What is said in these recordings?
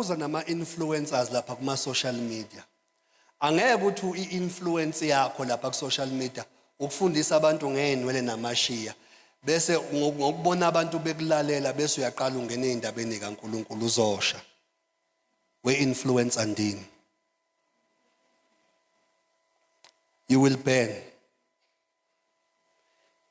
Uza nama-influencers lapha kuma-social media. Angeke uthi i-influence yakho lapha ku-social media ukufundisa abantu ngenwele namashiya. Bese ngokubona abantu bekulalela bese uyaqala ungena ezindabeni kaNkuluNkulu uzosha. We-influence andini. You will burn.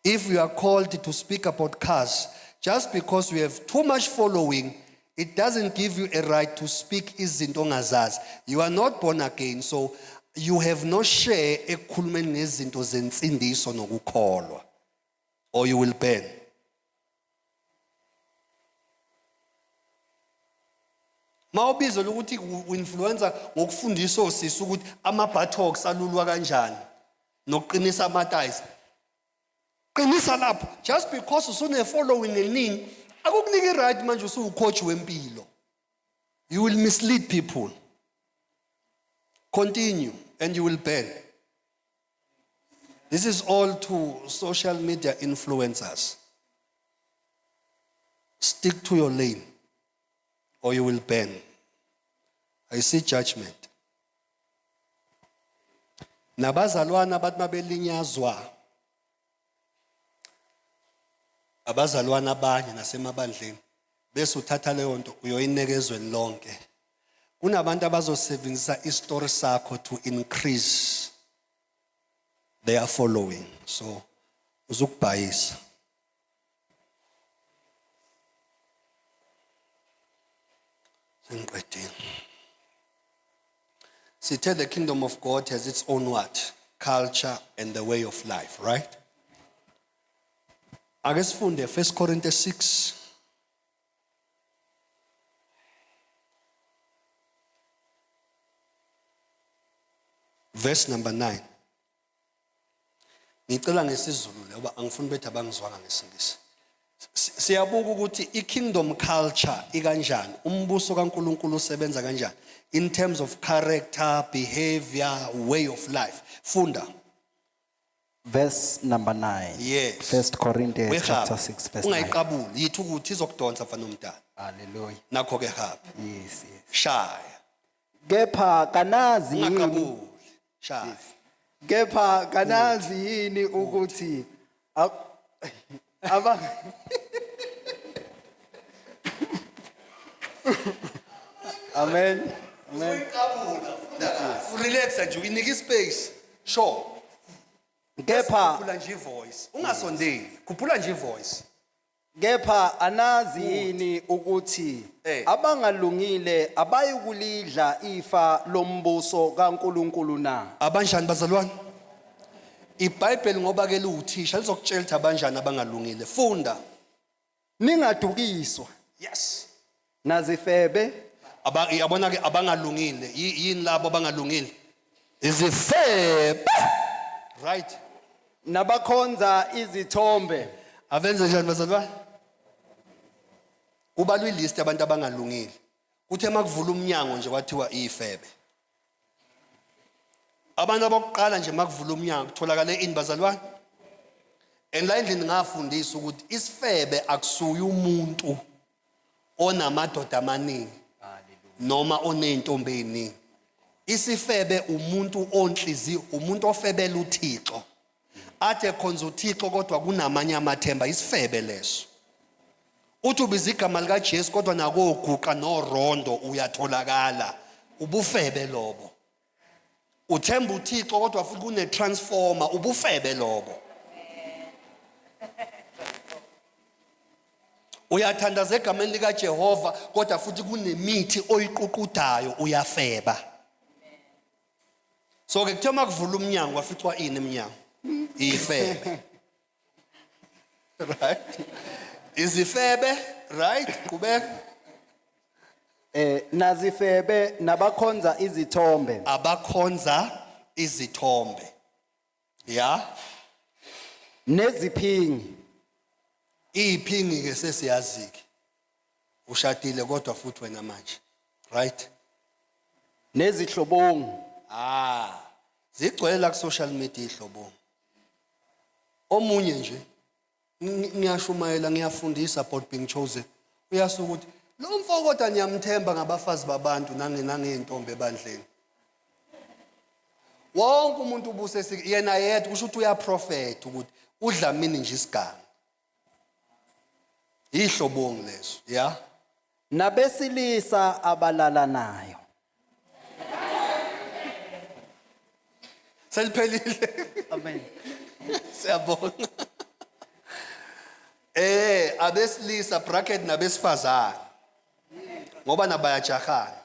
If you are called to speak about cars, just because you have too much following, it doesn't give you a right to speak izinto ongazazi. You are not born again, so you have no share ekukhulumeni ngezinto zensindiso nokukholwa, or you will burn. Mawubizo ukuthi uinfluencer ngokufundisa osisi ukuthi ama-buttocks alulwa kanjani nokuqinisa ama-thighs. Qinisa lapho just because usune following eningi akukuniki right manje usucoach wempilo. You will mislead people. Continue and you will burn. This is all to social media influencers. Stick to your lane or you will burn. I see judgment. Nabazalwana bathi mabelinyazwa. Abazalwana abanye nasemabandleni bese uthatha leyo nto uyoyinekezweni lonke. Kunabantu abazosebenzisa istory sakho to increase their following. So uzukubhayisa. See, tell the kingdom of God has its own what? Culture and the way of life, right? Ake sifunde 1 Corinthians 6. Verse number 9. Ngicela ngesizulu ngoba angifuni bethi abangizwanga ngesingisi. Siyabuka ukuthi i-kingdom culture ikanjani, umbuso kaNkuluNkulu usebenza kanjani in terms of character, behavior, way of life. Funda. Verse number 9. Yes. 1 Corinthians chapter 6 verse 9. Ungayiqabuli yithi ukuthi izokudonsa mfana omdala. Hallelujah. Nakho ke hapha. Yes, yes. Shaya. Kepha kanazi Ungaqabuli. Shaya. Kepha kanazi yini ukuthi aba Amen. Amen. Relax nje uyinika space. Sure. Kepha Khuphula nje ivoice. Ungasondeli. Khuphula nje ivoice. Kepha anazi yini ukuthi abangalungile abayikulidla ifa lombuso kaNkuluNkulu na. Abanjani bazalwane? iBhayibheli ngoba ke liwuthisha lizokutshela ukuthi abanjani abangalungile. Funda. Ningadukiswa. Yes. Nazifebe yabona ke abangalungile yini labo abangalungile? Izifebe. Right. Nabakhonza izithombe. Abenze njani bazalwane? Kubalwa ilist yabantu abangalungile. Kuthe makuvula umnyango nje kwathiwa ifebe. Abantu abokuqala nje makuvula umnyango kutholakala ini bazalwane? And la endlini ngafundisa ukuthi isifebe akusuyi umuntu onamadoda amaningi noma onentombi eziningi. Isifebe umuntu onhliziyo, umuntu ofebela uThixo. Athe khonza uThixo kodwa kunamanye amathemba isifebe leso. Uthi ubiza igama lika Jesu kodwa nakoguqa noRondo uyatholakala. Ubufebe lobo. Uthemba uThixo kodwa futhi kune transformer ubufebe lobo. Uyathandaza egameni lika Jehova kodwa futhi kunemithi oyiququdayo uyafeba. So ke kuthe makuvula umnyango waficwa ini eminyango? Ifebe. Right? Izifebe, right? Qhubeka. Nazifebe nabakhonza izithombe. Abakhonza izithombe. Yeah. Neziphingi. Iphingi ke sesiyazike. Ushadile kodwa futhi wena manje. Right? Nezihlobongo. Zigcwele la ku social media ihlobongo. Omunye nje ngiyashumayela ngiyafundisa about being chosen. Uyasuka ukuthi Lo mfo kodwa niyamthemba ngabafazi babantu nangeyintombi ebandleni. Wonke umuntu ubuse yena yedwa kusho ukuthi uyaprofeta ukuthi uDlamini nje isigaba. Ihlobongi leso, ya. Nabesilisa abalalanayo. Seliphelile. Amen. Siyabonga. Abesilisa bracket nabesifazane. Ngoba nabayajahana.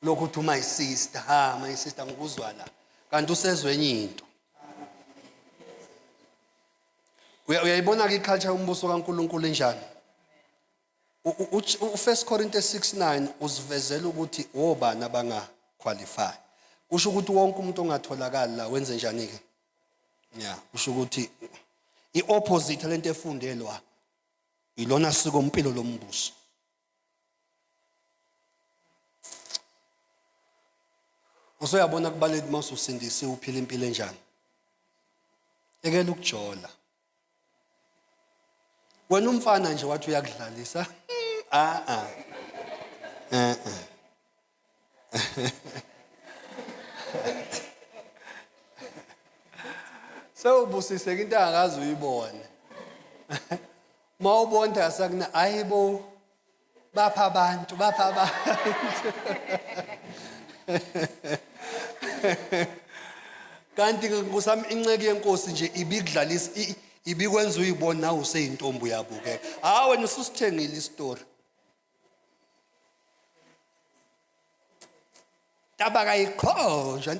Lokhu uthi my sister, my sister ngikuzwa la. Kanti usezwe enye into. Uyayibona ke iculture yombuso kaNkuluNkulu enjani? U1 Corinthians 6:9 usivezela ukuthi obani abanga qualify. Kusho ukuthi wonke umuntu ongatholakala la wenze njani ke? Yeah, kusho ukuthi iopposite lento efundelwa ilona siko impilo lombuso. Usoyabona kubaleki mase usindise uphila impilo enjani? Ekela ukujola. Wena umfana nje wathi uyakudlalisa. Sewubusiseke into angakazi uyibone. Mawubonda asakuna ayibo bapha abantu. Kanti kusami inceke yenkosi nje ibikudlalisa ibikwenza uyibona nawe useyintombi uyabukeka. Wena ususithengile istory. Tabakayikhonjwa.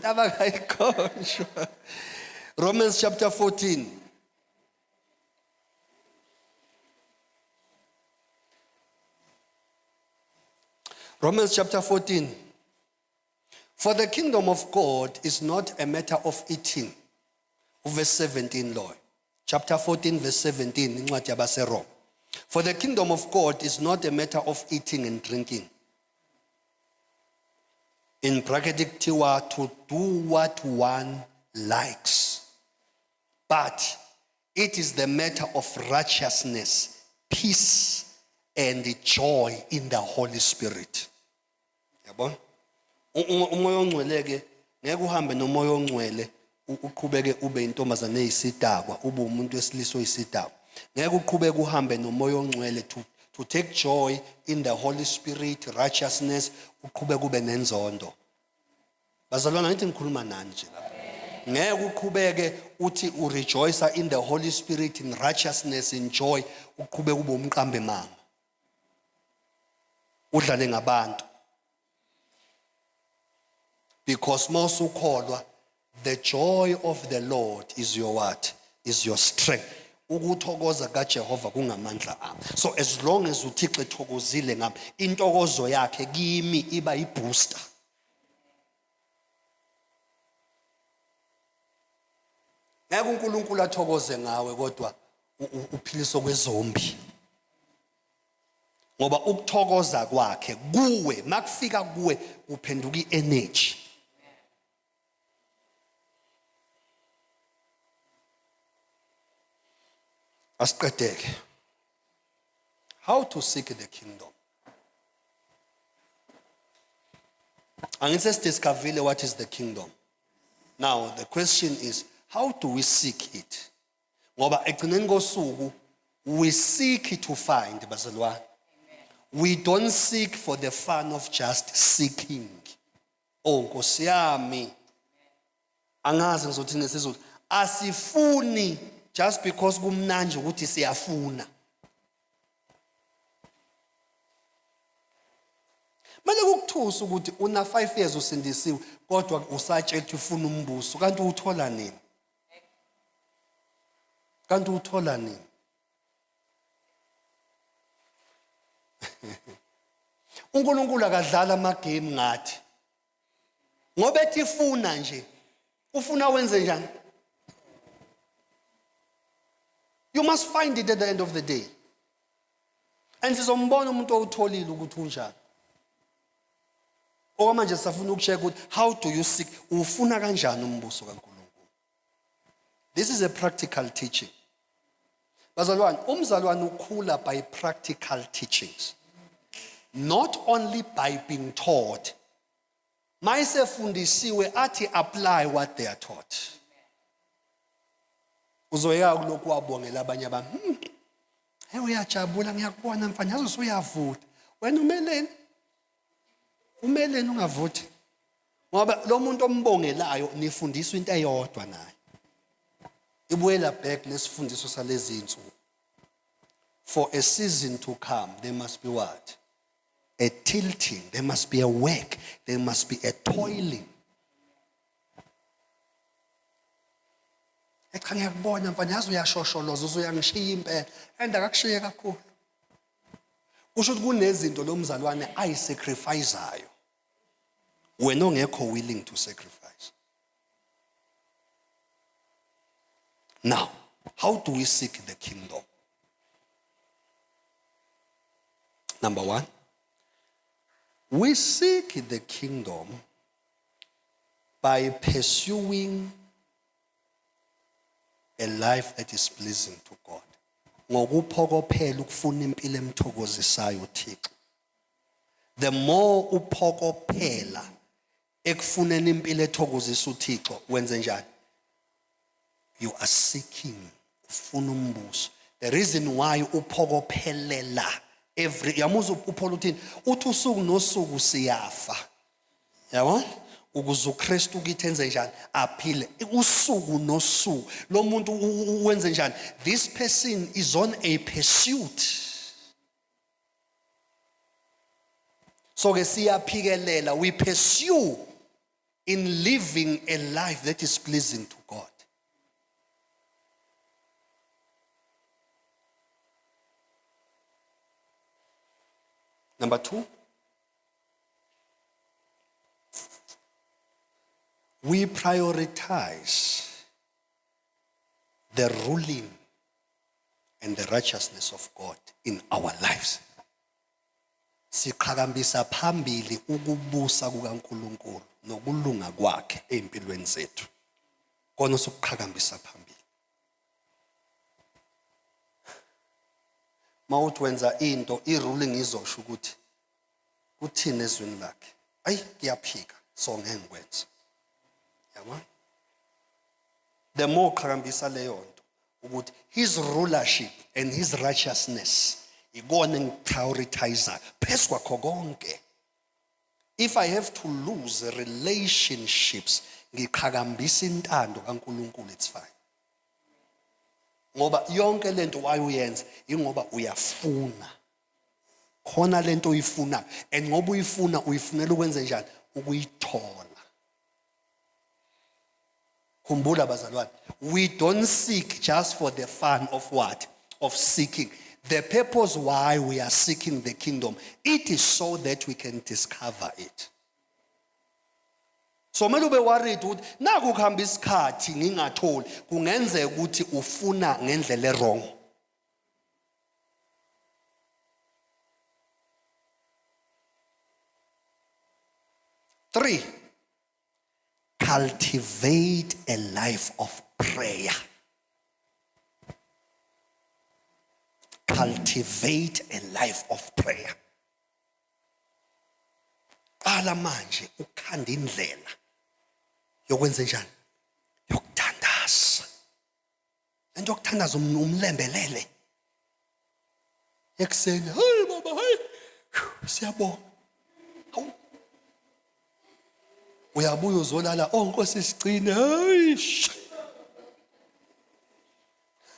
Romans chapter 14. Romans chapter 14. For the kingdom of God is not a matter of eating. Verse 17, Lord. Chapter 14, verse 17. incwadi yabaseRoma. For the kingdom of God is not a matter of eating and drinking. In bracket kuthiwa to do what one likes. But it is the matter of righteousness, peace, and joy in the Holy Spirit. Yabona? Umoya ongcwele ke ngeke uhambe nomoya ongcwele uqhubeke ube intombazane eyisidakwa ube umuntu wesilisa oyisidakwa. Ngeke uqhubeke uhambe nomoya ongcwele to take joy in the Holy Spirit, righteousness, uqhubeke ube nenzondo. Bazalwana ngithi ngikhuluma nani nje lapha. Ngeke uqhubeke uthi urejoice in the Holy Spirit, in righteousness, in joy, uqhubeke ube umqambe manga. Udlale ngabantu. Because mawusukholwa, the joy of the Lord is your what? Is your strength. Ukuthokoza kaJehova kungamandla ami. So as long as uThixo ethokozile ngami, intokozo yakhe kimi iba ibooster. Ngeke uNkulunkulu athokoze ngawe kodwa uphiliso kwezombi. Ngoba ukuthokoza kwakhe kuwe makufika kuwe uphenduka i-energy. Asiqedeke. How to seek the kingdom? Angithi sidiscoverile what is the kingdom. Now the question is, how do we seek it? Ngoba ekugcineni kosuku we seek to find, bazalwane. We don't seek for the fun of just seeking. Oh Nkosi yami. Angazi ngizothi ngesizulu asifuni just because kumnanje ukuthi siyafuna. Manje ukuthusa ukuthi una 5 years usindisiwe kodwa usatshela ukuthi ufuna umbuso kanti uthola nini? Kanti uthola nini? uNkulunkulu akadlala ama game ngathi. Ngoba ethi funa nje. Ufuna wenze njani? You must find it at the end of the day. And sizombona umuntu owutholile ukuthi unjani. Okwamanje sifuna ukucheck ukuthi how do you seek? Ufuna kanjani umbuso kaNkulunkulu? This is a practical teaching. Bazalwane, umzalwane ukhula by practical teachings. Not only by being taught. Mayisefundisiwe athi apply what they are taught. Uzoyeka kulokhu wabongela abanye abantu. Hey uyajabula ngiyakubona mfana yazi usuyavuta. Wena umeleni? Umeleni ungavuthi? Ngoba lo muntu ombongelayo nifundiswa into eyodwa naye. Ibuyela back nesifundiso salezi insuku. For a season to come, there must be what? A tilting, there must be a work, there must be a toiling. Ekhanya ngiyakubona mfana yazi uyashosholoza usuyangishiya impela. Akakushiye kakhulu. Kusho ukuthi kunezinto lo mzalwane ayisacrificeayo. Wena ongekho willing to sacrifice. Now, how do we seek the kingdom? Number one, we seek the kingdom by pursuing a life that is pleasing to God. Ngokuphokophela ukufuna impilo emthokozisayo uThixo. The more uphokophela ekufuneni impilo ethokozisa uThixo, wenze njani? You are seeking ufuna umbuso. The reason why uphokophelela yamuza uPaul uthini? Uthi usuku nosuku siyafa. Yabo? Ukuze uKristu kithi enze njani? Aphile. Usuku nosuku. Lo muntu wenze njani? This person is on a pursuit. So ke siyaphikelela, we pursue in living a life that is pleasing to God. Number two, we prioritize the ruling and the righteousness of God in our lives. Siqhakambisa phambili ukubusa kukaNkulunkulu nokulunga kwakhe empilweni zethu. Kona sokuqhakambisa phambili. Mawuthi wenza into iruling izosho ukuthi kuthini ezweni lakhe. Ayi kuyaphika so ngeke ngikwenze. Yabona? The more qhakambisa leyo nto ukuthi his rulership and his righteousness ikona ngiprioritize phezu kwakho konke. If I have to lose relationships ngiqhakambisa intando kaNkulunkulu, it's fine. Ngoba yonke lento wayenza ingoba uyafuna. Khona lento uyifuna and ngoba uyifunela ukwenza njani? Ukuyithola. Khumbula bazalwane, we don't seek just for the fun of what? Of seeking. The purpose why we are seeking the kingdom, it is so that we can discover it. So manje ube worried ukuthi naku kuhamba isikhathi ngingatholi, kungenzeka ukuthi ufuna ngendlela wrong. Three, cultivate a life of prayer. Cultivate a life of prayer. Qala manje ukhanda indlela yokwenza njani? Yokuthandaza. Lento yokuthandaza umlembelele. Ekseni, hey baba, hey. Siyabonga. Hawu. Uyabuya uzolala, oh Nkosi sigcine, hey.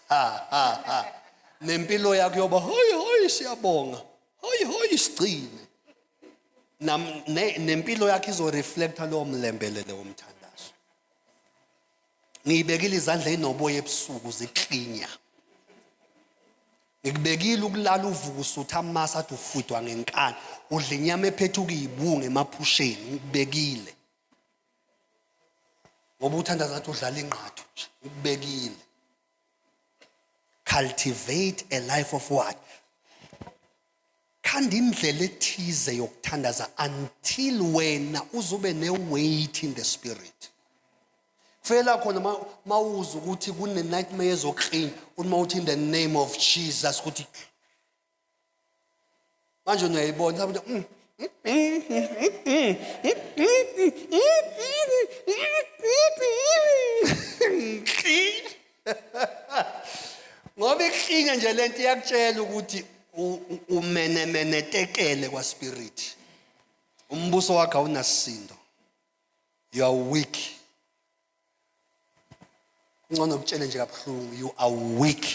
Ha. Nempilo yakho yoba hoyi siyabonga. Hoyi sigcine. Nempilo yakho izo reflecta lo mlembelele womthandazo. Ngibekile izandla enoboya ebusuku ziklinya. Ngikubekile ukulala uvuka usutha amasa athi ufutwa ngenkani, udla inyama ephethe ukuyibunga emaphusheni, ngikubekile. Ngoba uthandaza athi udlala inqathu nje, ngikubekile. Cultivate a life of what? Khanda indlela ethize yokuthandaza until wena uzube ne weight in the spirit. Fela khona mawuza ukuthi kune nightmare ezokhlini uma uthi in the name of Jesus ukuthi manje uyayibona ukuthi ngoba ikhinga nje lento iyakutshela ukuthi umenemenetekele kwa spirit. Umbuso wakhe awunasindo. You are weak. Ngcono ukutshele nje kabuhlungu, you are weak.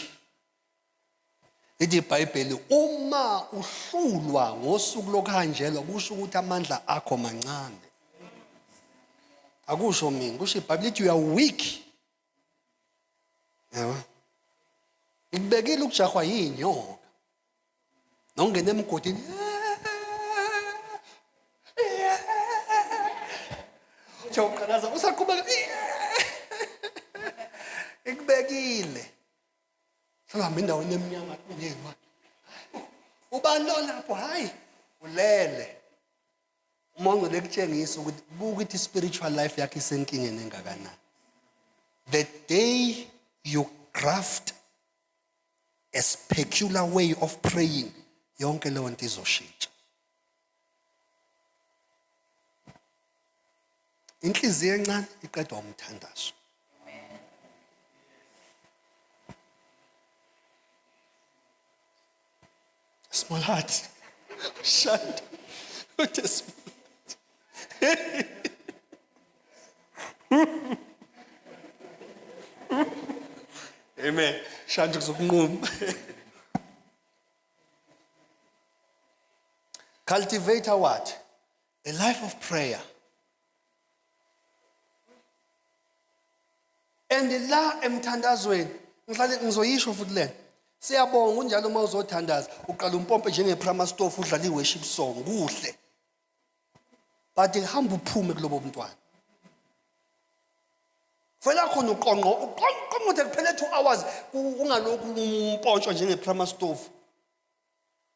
Lithi iBhayibheli uma uhlulwa ngosuku lokhanjelwa kusho ukuthi amandla akho mancane. Akusho mina, kusho iBhayibheli lithi you are weak. Yebo. Ikubekile ukujahwa yinyoka. Nongena emgodini. Uqhalaza usaqhubeka. Ikubekile. Hamba endaweni eminyama kunyenga. Ubani lo lapho? Hayi, ulele. Umongo lekutshengisa ukuthi spiritual life yakhe isenkingeni engakanani. The day you craft a specular way of praying, yonke leyo nto izoshintsha. Inhliziyo encane iqedwa umthandazo. Small heart. Shut. What a small heart. Amen. Shantu kuzokunquma. Cultivate a what? A life of prayer. And la emthandazweni ngihlale ngizoyisho futhi lena. Siyabonga unjalo uma uzothandaza uqala umpompe njengeprama stove udlala iworship song kuhle. But ihamba uphume kulobo mntwana. Fela khona uqonqo ukuthi kuphela 2 hours ungalokhu umpontsho njengeprama stove.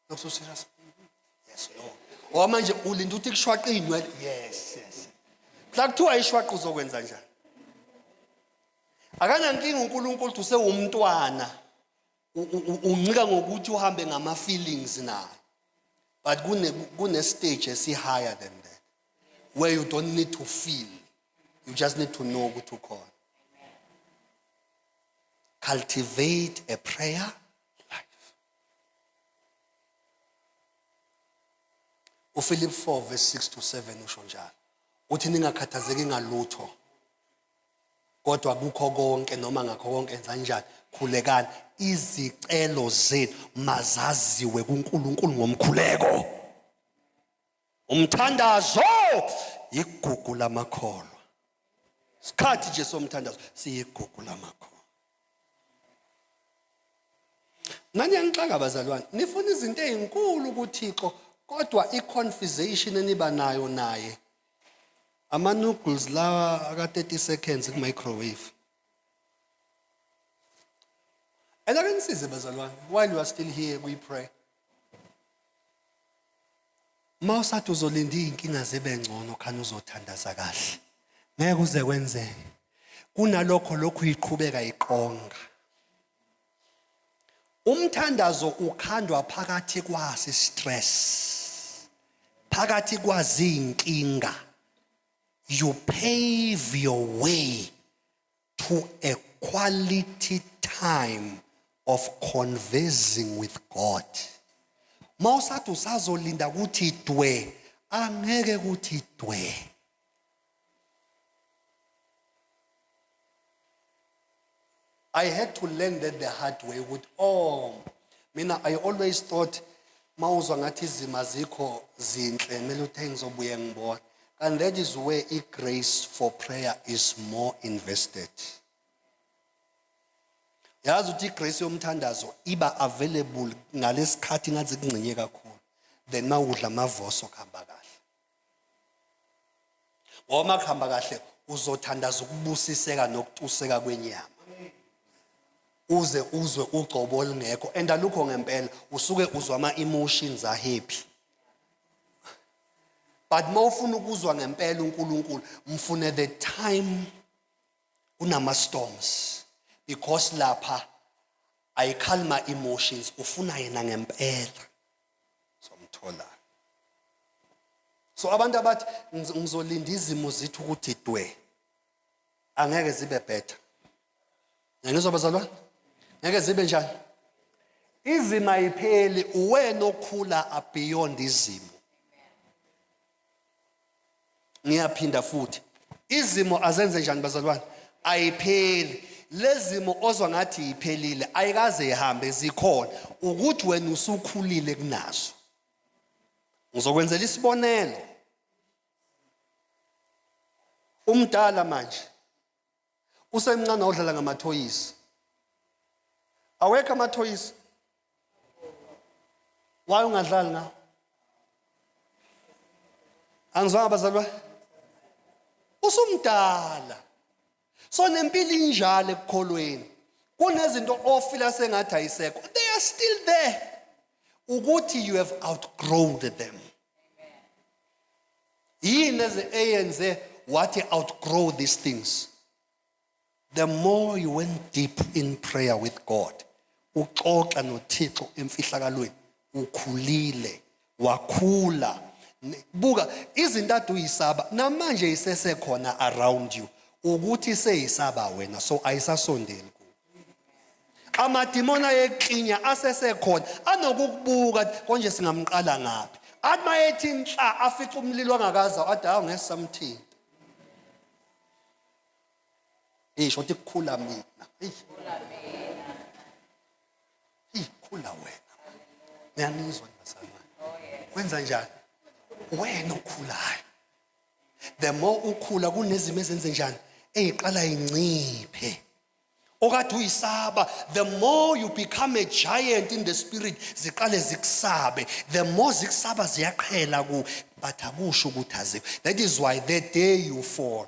Not so serious. Yes, Lord. Or manje ulinda ukuthi kushwaqa inwele. Yes. Phela kuthiwa ishwaqa uzokwenza njani? Akanankinga uNkulunkulu uthi usewumntwana. Uncika ngokuthi uhambe ngama feelings naye. But kune stage esi higher than that, where you don't need to feel, you just need to know ukuthi ukhona. Cultivate a prayer life. Philip 4 verse 6 to 7 usho njalo. Uthi ningakhathazeki ngalutho. Kodwa kukho konke noma ngakho konke enza njani? Khulekani. Izicelo zenu mazaziwe kuNkulunkulu ngomkhuleko. Umthandazo igugu lamakholwa. Sikhathi nje somthandazo siyigugu lamakholwa. Nanye ngixaka bazalwane, nifuna izinto ezinkulu kuThixo kodwa iconversation eniba nayo naye ama noodles lawa aka 30 seconds ku microwave. And I can see bazalwane, while you are still here we pray. Mawusathi uzolinda inkinga zibe ngcono khana uzothandaza kahle. Ngeke uze kwenzeke. Kunalokho lokhu iqhubeka iqonga. Umthandazo ukhandwa phakathi kwasi stress. Phakathi kwazi inkinga. You pave your way to a quality time of conversing with God. Mawusathi usazolinda ukuthi dwe, angeke ukuthi dwe. I had to learn that the hard way with mina I always thought mawuzwa ngathi izima zikho zinhle mele uthi ngizobuye ngibona. And that is where grace for prayer is more invested. Yazi ukuthi grace yomthandazo iba available ngalesikhathi ngathi kungcinye kakhulu. Then mawudla amavoso khamba kahle. Uma khamba kahle uzothandaza ukubusiseka nokutuseka kwenyama. Uze uzwe ugcobo olungekho and alukho ngempela usuke uzwa ama emotions are happy. But mawufuna ukuzwa ngempela uNkulunkulu mfune the time unama storms because lapha ayikhalima emotions ufuna yena ngempela somthola. So abantu abathi ngizolinda izimo zithu ukuthi dwe angeke zibe better. Ngiyazwa bazalwane? Ngeke zibe njani? Izimo ayipheli, uwena okhula beyond izimo. Ngiyaphinda futhi. Izimo azenze njani bazalwane? Ayipheli. Lezimo ozwa ngathi iphelile ayikaze ihambe zikhona ukuthi wena usukhulile kunazo. Ngizokwenzela isibonelo. Umdala manje usemncane odlala ngamathoyisi. Awekho amathoyisi. Why ungadlali ngawo? Angizwanga bazalwane? Usumdala. So nempilo injalo ekukholweni. Kunezinto ofila sengathi ayisekho. They are still there. Ukuthi you have outgrown them. Yini eyenze wathi outgrow these things? The more you went deep in prayer with God, uxoxa noThixo emfihlakalweni, ukhulile, wakhula. Buka izinto ade uyisaba namanje isesekhona around you ukuthi seyisaba wena so ayisasondeli kuwe. Amadimoni ayeqinya asesekhona anokukubuka konje singamqala ngapi. Athi mayethi inhla afica umlilo angakaza ade awungesamthinta. Isho ukuthi kukhula mina. Khula wena. Ngiyanizwa bazalwane. Kwenza njani? Wena okhulayo. The more ukhula kunezimo ezenze njani? Eyiqala inciphe. Okade uyisaba, the more you become a giant in the spirit, ziqale zikusabe. The more zikusaba ziyaqhela ku, but akusho ukuthi azikho. That is why the day you fall.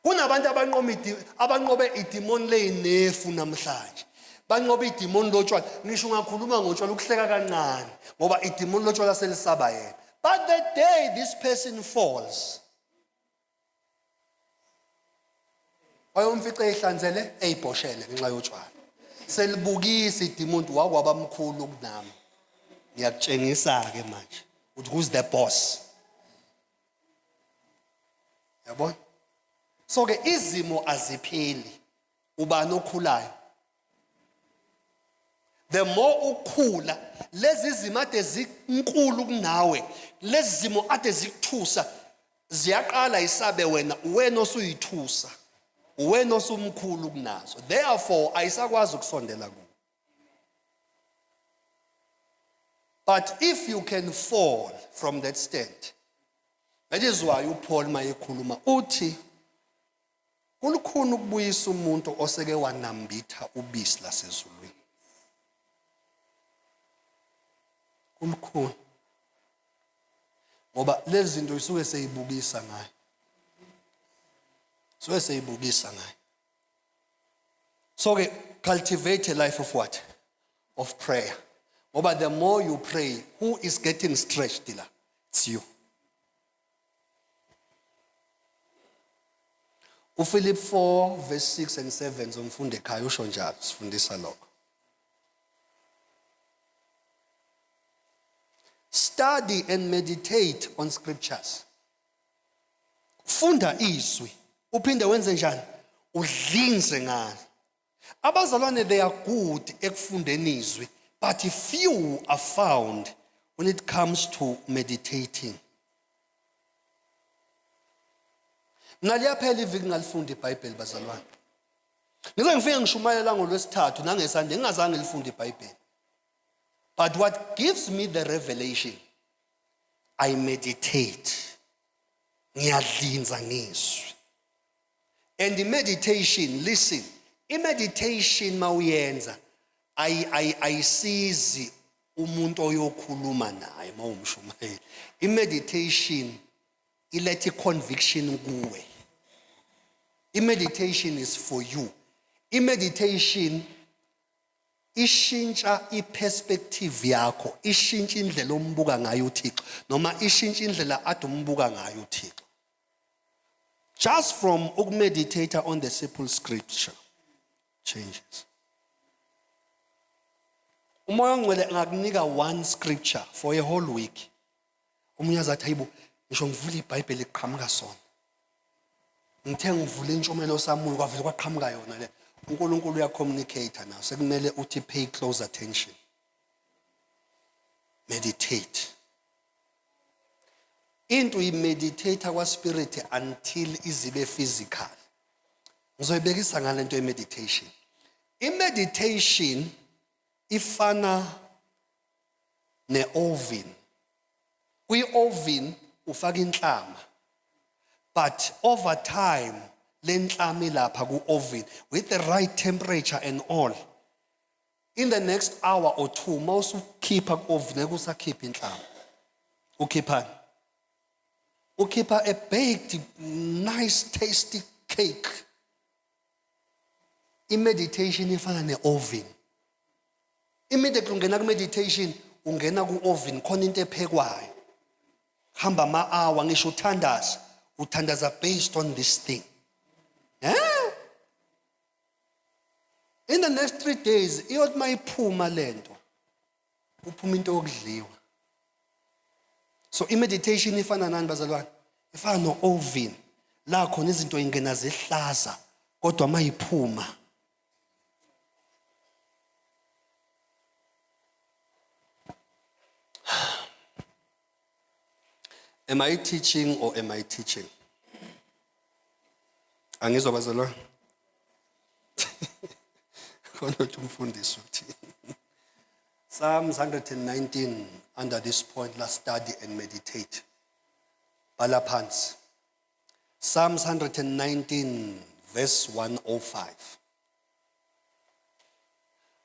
Kunabantu abanqobe idemon leyinefu namhlanje. Banqobe idemon lotshwala. Ngisho ungakhuluma ngotshwala ukuhleka kancane ngoba idemon lotshwala selisaba yena. But the day this person falls, wayomfice ehlanzele eyibhoshele ngenxa yotshwala. Selibukisa idemon wakwaba mkhulu kunami. Ngiyakutshengisa ke manje ukuthi who's the boss. Yabona? So ke izimo azipheli. Ubani okhulayo? The more ukhula, lezi zimo ade zinkulu kunawe, lezi zimo ade zikuthusa, ziyaqala isabe wena osuyithusa, wena osumkhulu kunazo. Therefore ayisakwazi ukusondela kuwe. But if you can fall from that stand, that is why uPaul mayekhuluma uthi kulukhuni ukubuyisa umuntu oseke wanambitha ubisi lasezulwini. Kulukhuni. Ngoba lezi zinto isuke seyibukisa ngayo. So seyibukisa ngayo. So cultivate a life of what? Of prayer. Ngoba the more you pray, who is getting stretched la? It's you. Philip 4 verse 6 and 7 zomfundo ekhaya usho njalo sifundisa lokho. Study and meditate on scriptures. Funda izwi. Uphinde wenze njani? Udlinze ngalo. Abazalwane they are good ekufundeni izwi, but few are found when it comes to meditating. Ngaliyaphela iviki ngalifunda iBhayibheli bazalwane. Ngize ngifike ngishumayela ngolwesithathu nangesande ngingazange ngilifunda iBhayibheli. But what gives me the revelation, I meditate. Ngiyadlinza ngizwi. And the meditation, listen, meditation mawuyenza ayisizi umuntu oyokhuluma naye mawumshumayeli. Meditation ilethe conviction kuwe. Meditation is for you. Meditation ishintsha iperspective yakho, ishintsha indlela ombuka ngayo uThixo noma ishintsha indlela ade umbuka ngayo uThixo. Just from ukumeditate on the simple scripture changes. Umoya ongcwele ngakunika one scripture for a whole week. Umunye azathi hayibo ngisho ngivula iBhayibheli iqhamuka sona. Ngithe ngivula intshomelo samulo kwavele kwaqhamuka yona le. uNkulunkulu uyacommunicate nawe sekumele uthi pay close attention. Meditate. Into imeditate kwa spirit until izibe physical. Ngizoyibekisa ngalento meditation. Meditation ifana ne-oven. Kwi-oven ufaka inhlama. But over time, le nhlama ilapha ku-oven with the right temperature and all. In the next hour or two, mawusukhipha ku-oven ekusakhipha inhlama. Ukhiphani? Ukhipha a baked, nice, tasty cake. Meditation ifana ne-oven. Immediately ungena ku-meditation, ungena ku-oven, khona into ephekwayo. Hamba ama-hour, ngisho uthandaza based on this thing. Yeah? In the next 3 days, iyothi mayiphuma lento, uphuma into yokudliwa. So meditation ifana nani bazalwane? Ifana no-oven. La khona izinto ingena zihlaza, kodwa mayiphuma. Am I teaching or am I teaching? Angizwa bazalwane? Khona uthi umfundisi uthi. Psalms 119, under this point, let's study and meditate. Bhala phansi. Psalms 119, verse 105.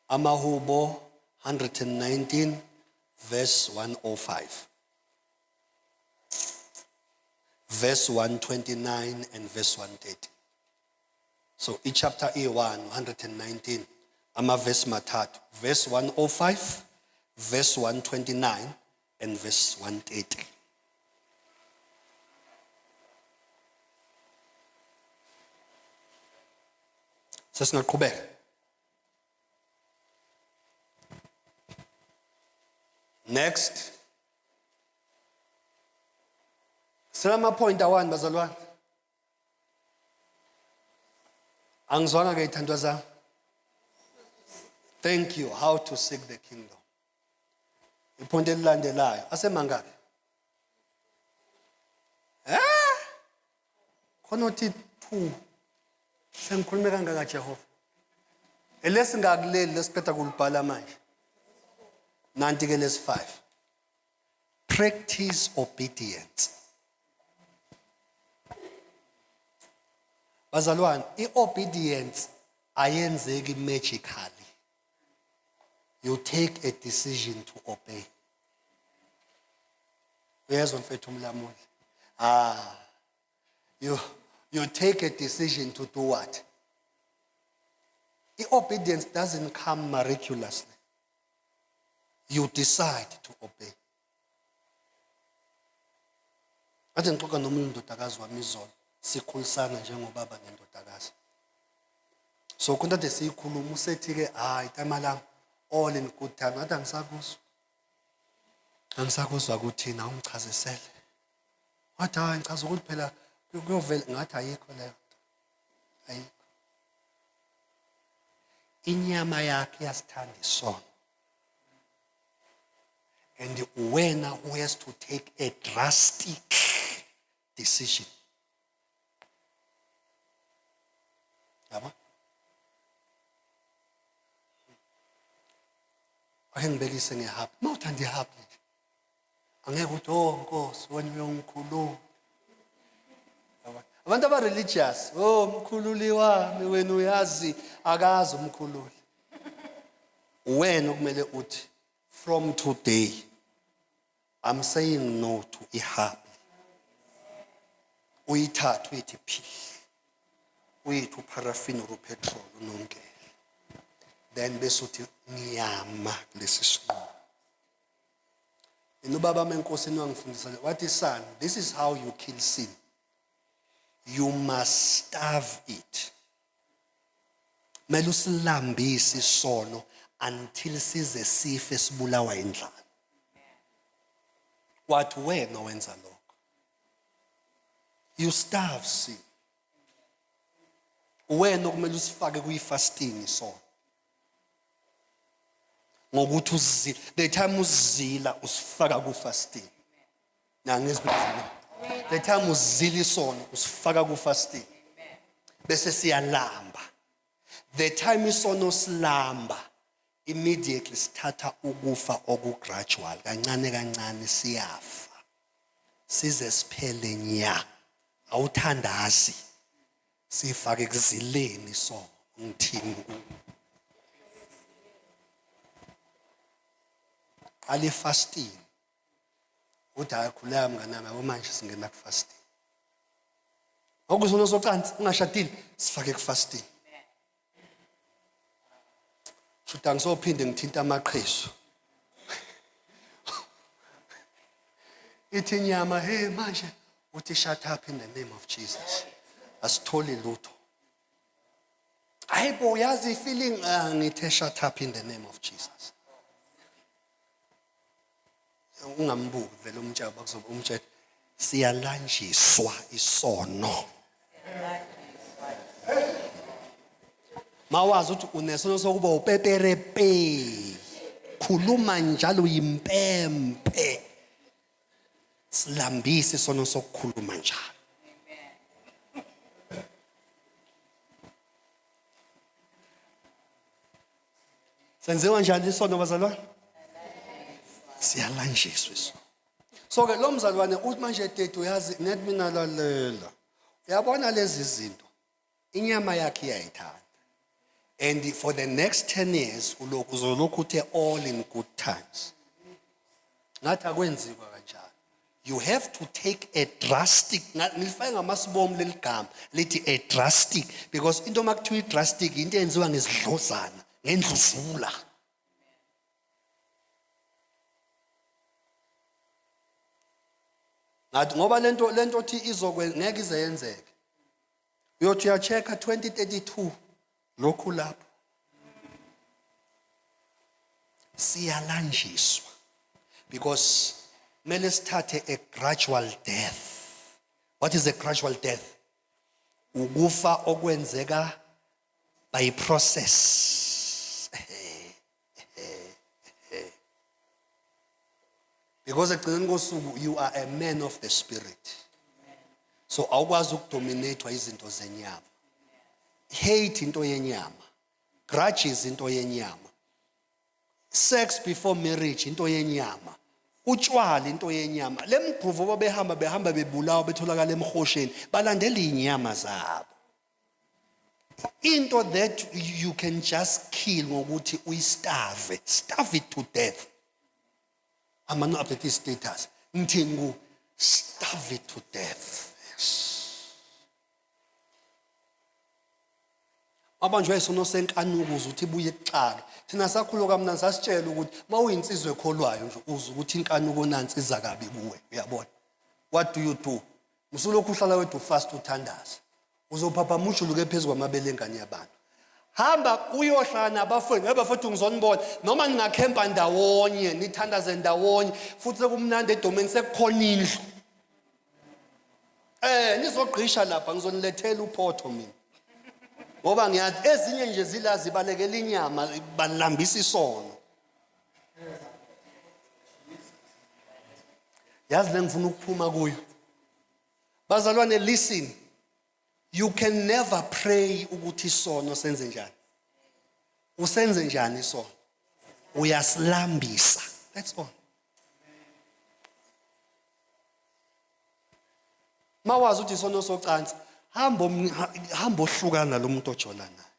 Amahubo 119, verse 105. Verse 129 and verse 130. So each chapter A1, 119. Verse matatu. Verse 105, verse 129, and verse 130. Sesingaqhubeka. Next. Selama point one bazalwane. Angizwanga ke ithandwa zami. Thank you. How to seek the kingdom. Iphonto elilandelayo asemangaki? Khona uthi 2. Sengikhulume kangaka Jehova. Elesingakuleli lesiqeda kulibhala manje. Nanti ke lesi 5. Practice obedience. Bazalwane, i-obedience ayenzeki magically. You take a decision to obey. Uyezwa mfethu umlamuli? You take a decision to do what? I-obedience doesn't come miraculously. You decide to obey. Athi ngixoxa nomunye indodakazi wami izolo. Sikhulisana njengobaba nendodakazi. So kuntate siyikhuluma usethi ke hayi tamalanga all in good time. Ngathi angisakuzwa. Angisakuzwa ukuthina ungichazisele. Wathi hayi ngichaza ukuthi phela kuyovela ngathi ayikho leyo. Ayikho. Inyama yakhe iyasithanda isono. And wena who has to take a drastic decision. Yabo? Ayengibekise ngehappy. Mawuthanda ihappy. Angeke uthi Nkosi wena uyongikhulula. Abantu aba religious, mkhululi wami wena uyazi akazi umkhululi. Wena kumele uthi from today I'm saying no to ihappy. Uyithatha uyithi phi. Uyithu paraffin or petrol unongela. then bese uthi ngiyama lesi sinqumo. Ubaba menkosini wangifundisa wathi son, this is how you kill sin. You must starve it. Mele usilambise isono until size sife sibulawa indlala. Wathi wena wenza lokho. You starve sin. Wena kumele usifake kuyi-fasting isono. Ngokuthi uzila, the time uzila usifaka ku-fasting. Nangizibizile. The time uzila isono usifaka ku-fasting. Bese siyalamba. The time isono silamba, immediately sithatha ukufa okugradual, kancane kancane siyafa. Size siphele nya. Awuthandazi. Sifake ekuzileni isono ngithini ku. Ali fasting. Uthi ayakhuleka mngana nami manje singena ku fasting. Okuzono socansi ungashadile sifake ku fasting. Shuthi angisophinde ngithinta amaqhezu. Ithi inyama hey manje uthi shut up in the name of Jesus. Asitholi lutho. Hayibo yazi feeling ngithe shut up in the name of Jesus. Ungambuki vele umtshaba bakuzoba umtshela siyalanjiswa isono. Mawazi ukuthi unesono sokuba upeperepe. Khuluma njalo yimpempe. Silambise isono sokukhuluma njalo. Senziwa njani isono bazalwane? Siyalanjiswa isono. So ke lo mzalwane uthi manje tethu uyazi net mina lalela. Uyabona lezi zinto inyama yakhe iyayithanda. And for the next 10 years uzolokhu uthe all in good times. Ngathi akwenziwa kanjalo. You have to take a drastic, ngilifake ngamasibomu leligama lithi a drastic, because into makuthiwa drastic into enziwa ngezidlozana ngendluzula. Ngathi ngoba lento othi izokwenza ngeke izeyenzeke. Uyothi uyachecka 2032 lokhu lapho. Siyalanjiswa because mele sithathe a gradual death. What is a gradual death? Ukufa okwenzeka by process. Because ekugcineni kosuku you are a man of the spirit. So awukwazi ukudominatwa izinto zenyama. Hate into yenyama. Grudges into yenyama. Sex before marriage into yenyama. Utshwala into yenyama. Lemgruvu babehamba bebulawa betholakala emhosheni balandela inyama zabo. Into that you can just kill ngokuthi uyistarve. Starve it to death. I'm not update his status. Ntingu starve it to death. Yes. Abanjwe isono senkanuko uzuthi ibuye ekuxaka. Thina sakhuluka mina sasitshela ukuthi mawuyinsizwe ekholwayo nje uza ukuthi inkanuko nansi iza kabi kuwe. Uyabona? What do you do? Usulokhu uhlala wedwa fast uthandaza. Uzophapha uluke phezulu kwamabele engane yabantu. Hamba uyohlala nabafowethu, abafowethu ngizonibona noma ningakhempa ndawonye, nithandaze ndawonye, futhi sekumnandi edomeni sekukhona indlu. Nizogqisha lapha ngizonilethela uphotho mina. Ngoba ngiyathi ezinye nje zilazi balekela inyama balambisa isono. Yazi lengifuna ukuphuma kuyo. Bazalwane listen. You can never pray ukuthi isono senze njani. Usenze njani isono? Uyasilambisa. That's all. Mawazi ukuthi isono socansi, hamba ohlukana lo muntu ojola naye.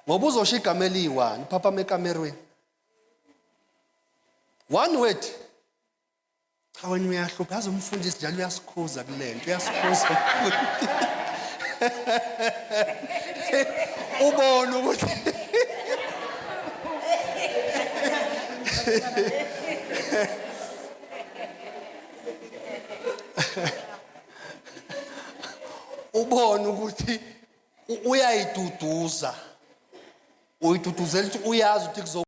Ngoba uzosho igama eliyi-1 phapha ekamerweni. One word. Cha wena uyahlupha azomfundisi njalo uyasikhuza kulento, uyasikhuza. Ubone ukuthi ubone ukuthi uyayiduduza uyiduduzela ukuthi uyazi ukuthi